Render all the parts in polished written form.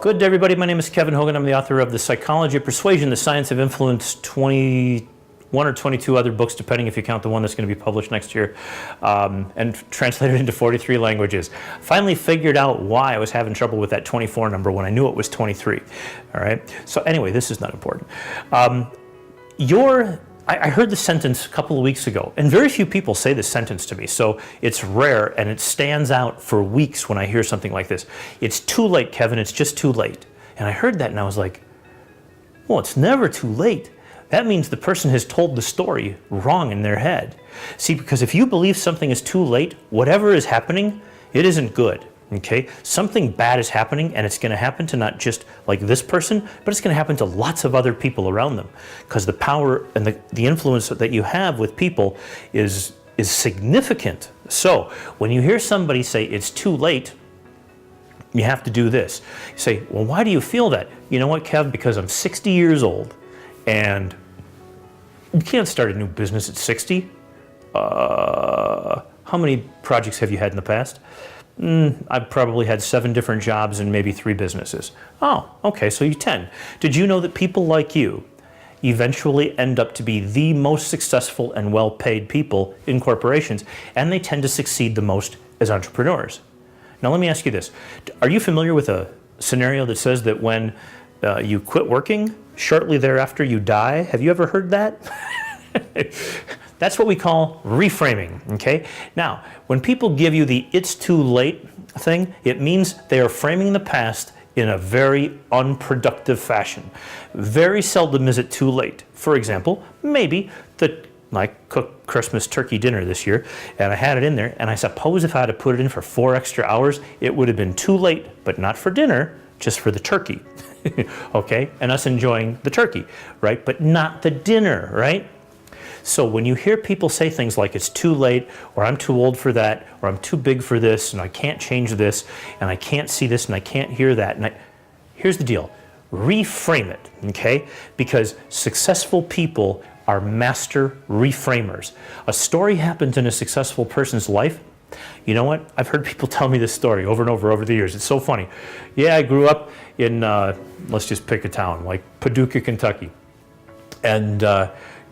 Good day, everybody. My name is Kevin Hogan. I'm the author of The Psychology of Persuasion, The Science of Influence, 21 or 22 other books, depending if you count the one that's going to be published next year, and translated into 43 languages. Finally figured out why I was having trouble with that 24 number when I knew it was 23. All right. So anyway, this is not important. I heard the sentence a couple of weeks ago, and very few people say this sentence to me, so it's rare, and it stands out for weeks when I hear something like this. It's too late, Kevin, it's just too late. And I heard that and I was like, well, it's never too late. That means the person has told the story wrong in their head. See, because if you believe something is too late, whatever is happening, it isn't good. Okay, something bad is happening, and it's going to happen to not just like this person, but it's going to happen to lots of other people around them, because the power and the influence that you have with people is significant. So when you hear somebody say it's too late, you have to do this. You say, well, why do you feel that? You know what, Kev? Because I'm 60 years old, and you can't start a new business at 60. How many projects have you had in the past? I've probably had 7 different jobs and maybe 3 businesses. Oh, okay, so you 10. Did you know that people like you eventually end up to be the most successful and well-paid people in corporations, and they tend to succeed the most as entrepreneurs? Now let me ask you this. Are you familiar with a scenario that says that when you quit working, shortly thereafter you die? Have you ever heard that? That's what we call reframing, okay? Now, when people give you the it's too late thing, it means they are framing the past in a very unproductive fashion. Very seldom is it too late. For example, maybe I cooked Christmas turkey dinner this year, and I had it in there, and I suppose if I had to put it in for 4 extra hours, it would have been too late, but not for dinner, just for the turkey, okay? And us enjoying the turkey, right? But not the dinner, right? So when you hear people say things like it's too late, or I'm too old for that, or I'm too big for this, and I can't change this, and I can't see this, and I can't hear that, here's the deal. Reframe it, okay? Because successful people are master reframers. A story happens in a successful person's life. You know what? I've heard people tell me this story over and over the years. It's so funny. Yeah, I grew up in, let's just pick a town, like Paducah, Kentucky. And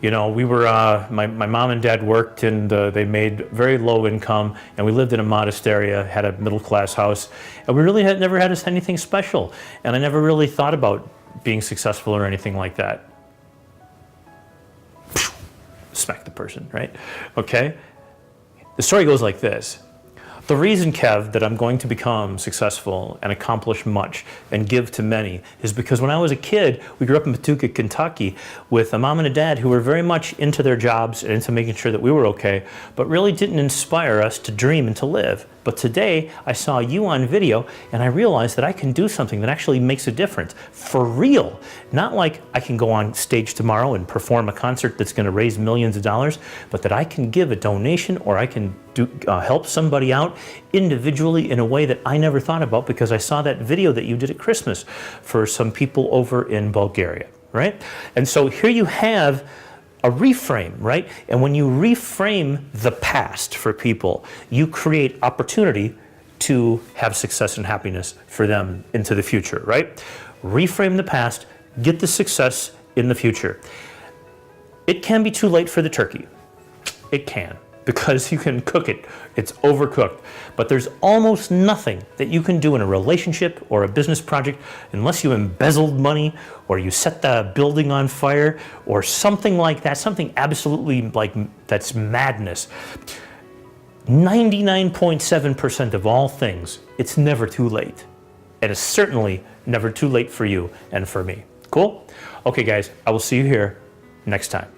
you know, we were, my mom and dad worked, and they made very low income, and we lived in a modest area, had a middle class house, and we really never had anything special. And I never really thought about being successful or anything like that. Smack the person, right? Okay? The story goes like this. The reason, Kev, that I'm going to become successful and accomplish much and give to many is because when I was a kid, we grew up in Paducah, Kentucky, with a mom and a dad who were very much into their jobs and into making sure that we were okay, but really didn't inspire us to dream and to live. But today, I saw you on video, and I realized that I can do something that actually makes a difference, for real. Not like I can go on stage tomorrow and perform a concert that's going to raise millions of dollars, but that I can give a donation, or I can help somebody out individually in a way that I never thought about, because I saw that video that you did at Christmas for some people over in Bulgaria, right? And so here you have a reframe, right? And when you reframe the past for people, you create opportunity to have success and happiness for them into the future, right? Reframe the past, get the success in the future. It can be too late for the turkey. It can, because you can cook it. It's overcooked. But there's almost nothing that you can do in a relationship or a business project unless you embezzled money, or you set the building on fire, or something like that, something absolutely like that's madness. 99.7% of all things, it's never too late. And it's certainly never too late for you and for me. Cool? Okay, guys, I will see you here next time.